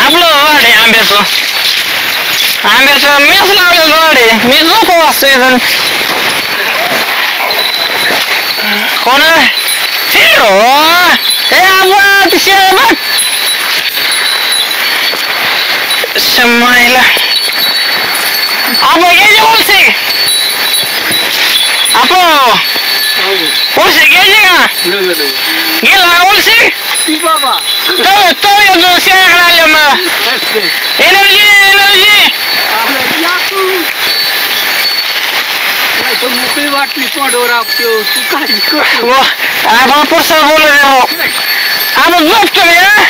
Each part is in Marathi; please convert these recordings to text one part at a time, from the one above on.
आपलं वाढ आहे आंब्याचं मीच लावलेलं वाढ आहे. मी झोप वाचतोय कोण हिरो हे आपण शमायला आपण घ्यायचे बोलसे आपण बोलसे घ्यायचे का गेला बोलसे तो येतो शेणाकडे आले मला एनर्जी मोकळी वाटली तोंडावर आपलं तू काय आपण पुढचं बोलत आपण झोपतो मी आपल्याला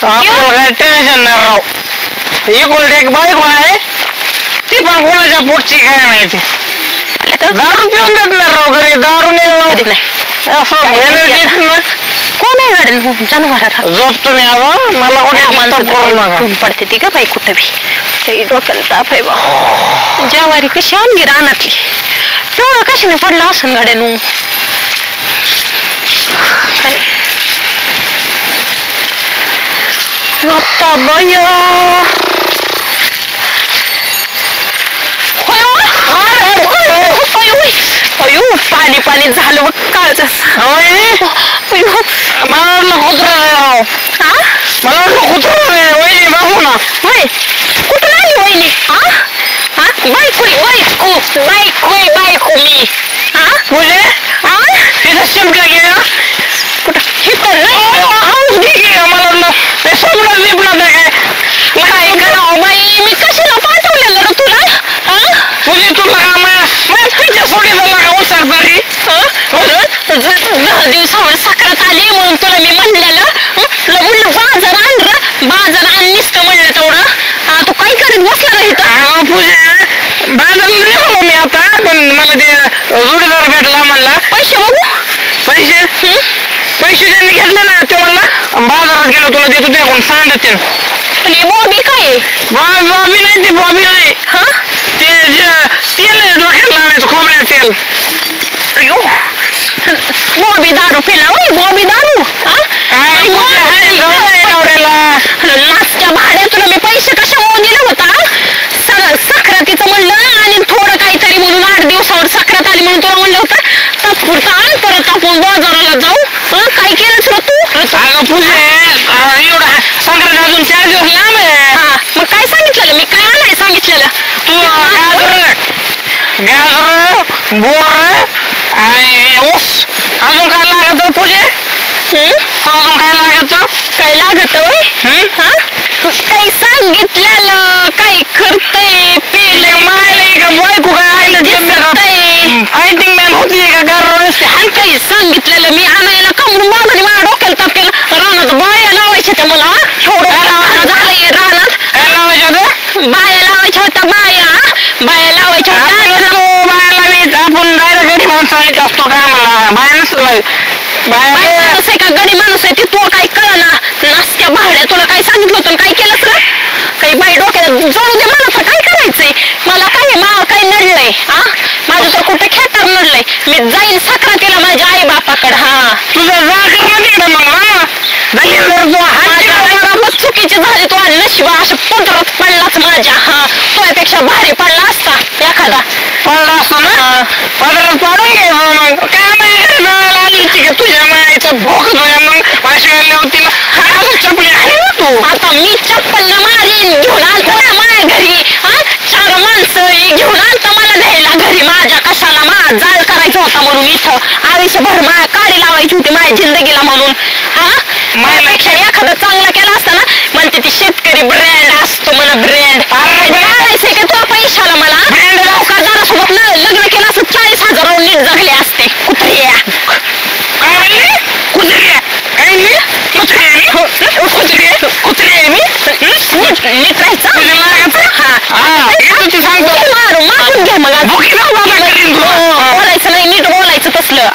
काय टेन्शन नाही राव एकुलती एक बाईक आहे ती पण कोणाच्या पोटची काय माहिती दारू पिऊन देत नाही राव घरी दारू नाही कोण आहे गाडी जनावरात झोपतो मी अगं मला कोणी पडते ती का बाई कुठं बी डोक्याला ताप आहे बा ज्वारी कशी आणली रानातली तेवढा कशाने पडला असं गाड्यानं आता बाय अयो पाणी पाणी झालं बघ काळच मला कुत्रा मला कुत्रा वहिनी बघू ना कुठं आली वहिनी बायको मी तुझे तिथं शिमका गेला कुठं हे तर नाही मला सोबडा लिपला नाही काय करावं बाई मी कशाला पाठवलेलं रे तुला तुझी तुला पिच्या सोडीला लागा उसार बरी 10 दिवसावर साखरात आली म्हणून तुला मी म्हणलेलं तुला म्हणलं बाजार आणलीस का म्हणलं तेवढं तू काय करत बसला नाही तर पूजे बाजारला निघालो मी आता पण मला ते जोडीदार भेटला म्हणला पैसे बघू पैसे त्यांनी घेतले ना ते म्हणला बाजारात गेलो तुला देतो ते कोण सांगत पण हे बॉबी काय बॉबी नाही ते बॉबी नाही ते तेल आहे डोक्यात लावायचं खोबऱ्याचं तेल बॉबी दारू पिला बॉबी दारू नाचच्या भाड्या तुला मी पैसे कशामुळे दिला होता साखरातीचं म्हणलं आणि थोडं काहीतरी म्हणून 8 दिवसावर साखरात आली म्हणून तुला म्हणलं होतं तात्पुरता आण परत आपण बाजाराला जाऊ काय केलं तू अगं पूजे एवढा संक्रांत अजून 4 दिवस लांब आहे मग काय सांगितलेलं मी काय आणाय सांगितलेलं तू गाजर बोर आणि ऊस अजून काय लागत पूजे अजून काय लागत काही सांगितलेलं काही करतय पेले मायला का बायको काय आईला फायटिंग मॅन होती का घर काही सांगितलेलं मी आणायला कमरून मागणी माझ्या डोक्याला ताप केला रानात बाया लावायच्या त्या मला झालंय रानात बाया लावायच्या होत्या बाया लावायच्या होत्या आपण डायरेक्ट गडी माणसं असतो काय मला माणूस आहे का गडी माणूस आहे ते तू काही कळना नाचत्या भाड्या तुला काय सांगितलं होतं काय केलंस रे काही बाई डोक्याला जळू दे मला तर काय करायचंय मला काय मला काही नडलंय माझं तर कुठे खेटर नडलंय मी जाईन सक्रातीला माझ्या आई बापाकडे तुझं चुकीची झाली तू नशिबा अशा पदरात पडलाच माझ्या तुझ्यापेक्षा भारी पडला असता एखादा पडला असतो ना पदरात पाडून घे काय माहिती तुझ्या मायचं भोग तुझ्या मग वाशिवायला होती चपली आहे ना तू आता मी चप्पल मारीन घेऊन आलतो ना माझ्या घरी 4 माणसं घेऊन आलतं मला द्यायला घरी माझ्या कशाला माझा जाळ करायचा होता म्हणून इथं आयुष्यभर माझ्या काडी लावायची होती माझ्या जिंदगीला म्हणून माझ्यापेक्षा एखादा चांगला केला असता ना म्हणते ती शेतकरी ब्रँड असतो मला ब्रँड मारायचंय का तुला पैशाला मला ब्रँड लवकर लग्न केलं असं 40,000 नीट जगले असते कुत्रिया काय म्हणले कुत्रिया काय कुत्रिया मी नीट राहायचं मारून घ्या मला बोलायचं नाही नीट बोलायचं तसलं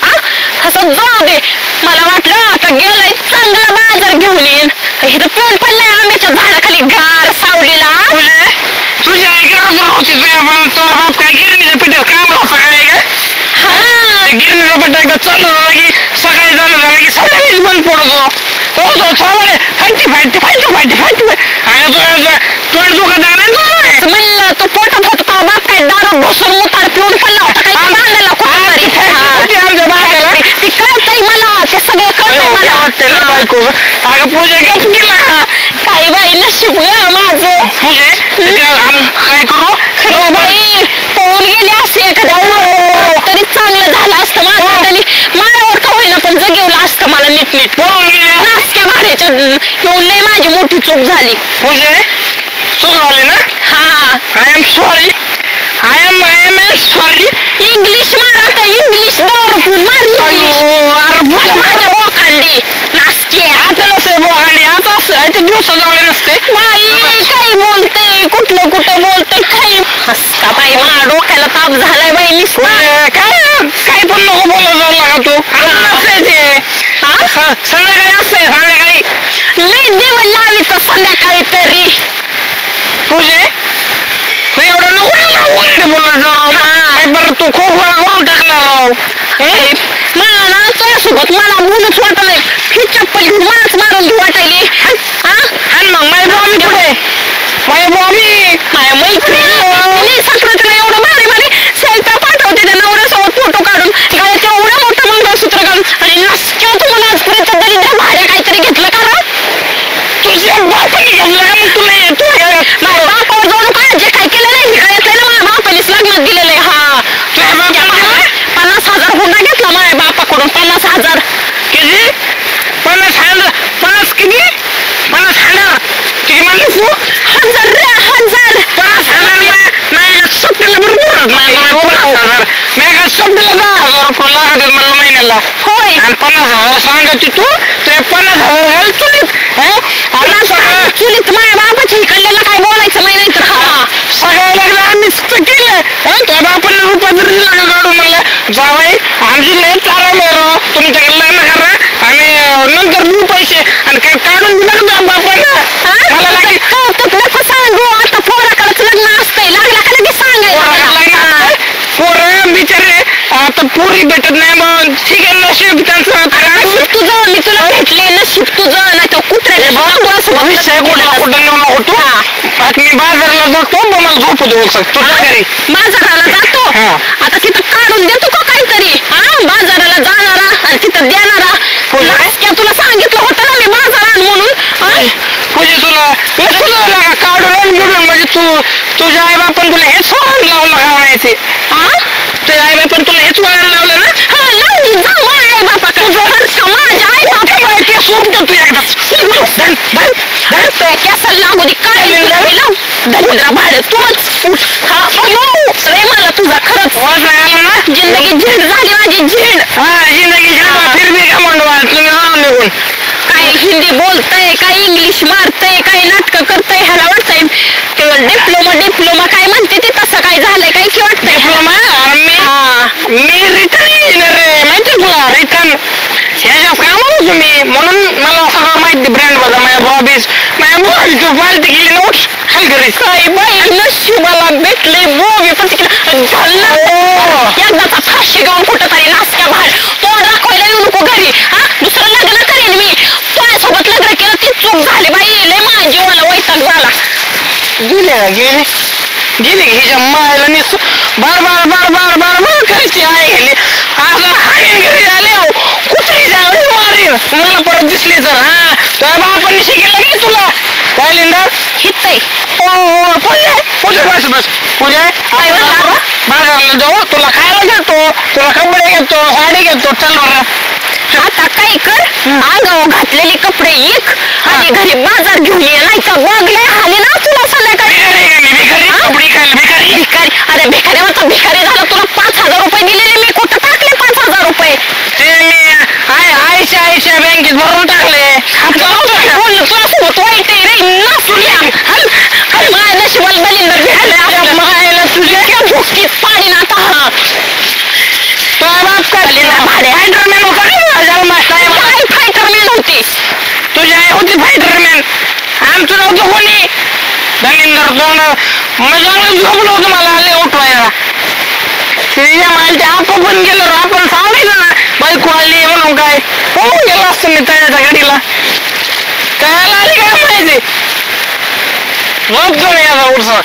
असं जाऊ दे मला वाटलं आता गेलंय चांगला बाजार घेऊन येईन इथं तोंड पडलंय आंब्याच्या झाडाखाली गार सावलीला तुझ्या होती तुझ्या बाप काय गिरणीच्या पिठात काम होतं काय गिरणीचा पट्टा एकदा चालू झाला की सकाळी चालू झाला की संध्याकाळीच बंद पडतो. तो चालू फायटी आणि तोंड दुखत नाही. म्हणलं तो पोटात होता का बाप काय दारू घुसून मुतार पिऊन पडला होता काय बांधायला कुठेतरी आमच्या बाळाला ते कळतंय मला ते सगळं कळतंय मला बायको अगं पूजा गप गेला काही बाई नशीब ग माझं काय करू खरं बाई पळून गेली असे एखाद्या तरी चांगलं झालं असतं माझं त्यांनी मारावर का होईना पण जगवलं असतं मला नीट पळून गेली नाचक्या भाड्याच्या येऊन लय माझी मोठी चूक झाली पूजे चूक झाली ना हा I am sorry sorry English मारा इंग्लिश दारू मारली माझ्या बोखांडी नाचके आता नसते बोहाणी आता असं ते दिवस झाले नसते बाई काही बोलते कुठलं कुठं बोलते काही हसता बाई मला डोक्याला ताप झालाय बाई नुसता काय पण नको बोलत जाऊ लागा तू ते संध्याकाळी असते संध्याकाळी लई देव लावी तर संध्याकाळी तरी तुझे तू एवढं नको बोलत जाऊ बरं तू खूप वेळा करून टाकणार मला ना तुझ्यासोबत मला बोलूच वाटत नाही ही चप्पल घेऊन मलाच मारून घेऊ वाटायली आणि मग माझ्या बॉमी पुढे माझ्या बॉमी माझ्या मैत्रिणी सत्र एवढं भारी सेल्फी पाठवते त्या नवऱ्यासोबत फोटो काढून गळ्यात एवढं मोठं मंगळसूत्र घालून आणि नसक्या तुम्हाला आजपर्यंत दरिद्र भाड्या काहीतरी घेतलं का तुझ्या बापाने घेतलं का मग तुला येतो माझ्या बापावर जाऊन काय जे काय केलं नाही कळत ना माझ्या बापानेच लग्नात दिलेलं आहे हा तुझ्या बापाने 50,000 हुंडा घेतला माझ्या बापाकडून 50,000 किती 50,000 किती 50,000 किती म्हणली तू 1,000 रे 1,000 50,000 नाही सुट्टीला बरोबर मी का सुट्टीला 10,000 रुपये लागत मला महिन्याला होय आणि 50,000 सांगत तू ते 50,000 चुलीत चुलीत माझ्या बापाची इकडल्याला काय बोलायचं नाही तर हा सगळ्या लग्न आम्हीच तर केलं त्या बापाने रुपये तरी दिला का काढून म्हणलं जावाई आमची लय चारा मेरो तुमच्याकडे लग्न करा आणि नंतर देऊ पैसे आणि काय काढून दिलं का बापानं मला लागेल कौतुक नको सांगू आता पोराकडंच लग्न असतंय लागला का लगेच सांगायचं पोरं बिचारे आता पोरी भेटत नाही मग ठीक आहे नशीब त्यांचं तुझं मी तुला भेटले नशीब तुझं नाही तर कुत्र्याच्या विषय कुठं नेऊ नको तू आता मी बाजारला जातो मग मला झोपू देऊ शकतो घरी बाजाराला जातो आता तिथं काढून देतो का काहीतरी बाजाराला जाणारा आणि तिथं देणारा तुला सांगितलं होतं ना मी बाजारात म्हणून म्हणजे तुला काढून बिडून म्हणजे तुझ्या आई बापन तुला हेच वळण लावलं का म्हणायचे तुझ्या आई बापन तुला हेच वळण लावलं ना लावली जा माझ्या आई बापाकडे माझ्या आई बापा ते सोडतो तू एकदा कॅसल लागू दे काय लाव दरिद्रा भाडे तूच रे मला तुझा खरंच आला ना जिंदगी झीड झाली माझी झीड जिंदगी फिर भी का म्हणून तुम्ही जाऊन निघून काय हिंदी बोलतय काय इंग्लिश मारतय काय नाटक करतय ह्याला वाटतंय डिप्लोमा काय म्हणते ते तसं काय झालंय काय की वाटतंय मी रिटर्न इंजिनियर रे माहिती तुला रिटर्न ह्याच्या कामाला तुम्ही म्हणून मला सगळं माहिती ब्रँड बघा माझ्या बॉबीज माझ्या बॉबीचं पालती गेली नोट हलगरी काय बाई नशिबाला भेटले बॉबी पण एकदाचा फाशी गाऊन कुठं तरी नाचक्या बाहेर तो दाखवायला येऊ नको घरी दुसरं लग्न करेन मी तुझ्यासोबत लग्न केलं ती चूक झाली बाई लय माझ्या जीवाला वैताग झाला गेली हिच्या मायला निस बार करायची आहे गेली आता हाणीन घरी आले कुठे जावे मारीन मला परत दिसली तर तुझ्या बापांनी शिकेल की तुला काय लिंदा हितय पूजा बस पूजा बाजारला जाऊ तुला खायला घेतो तुला कपडे घेतो साडी घेतो चल बरं आता काय कर अंगावर घातलेले कपडे एक आणि घरी बाजार घेऊन ये नाही तर बघले आले ना तुला संध्याकाळी भिकारी अरे भिकारी होता भिकारी झाला तुला 5,000 रुपये दिलेले मी कुठं टाकले 5,000 रुपये ते मी आयच्या बँकेत भरून टाकले बोललो तुला सोबत वाईट आहे रे नसल्या माझ्या नशिबाला दलिंदर भेटले मायला तुझ्या भुकीत पाणी ना आता बाप फायटरमॅन होता फायटरमॅन होती तुझी आई होती फायटरमॅन आमचं नव्हतं कोणी दलिंदर दोन मग झोपलं होतं मला आले उठवायला ते आपण पण गेलो आपण सांगायचं ना बायको आली म्हणून काय हो गेलो असतो मी तळ्याच्या गाडीला तळ्याला आली काय माहिती मग तुम्ही याचा उरसा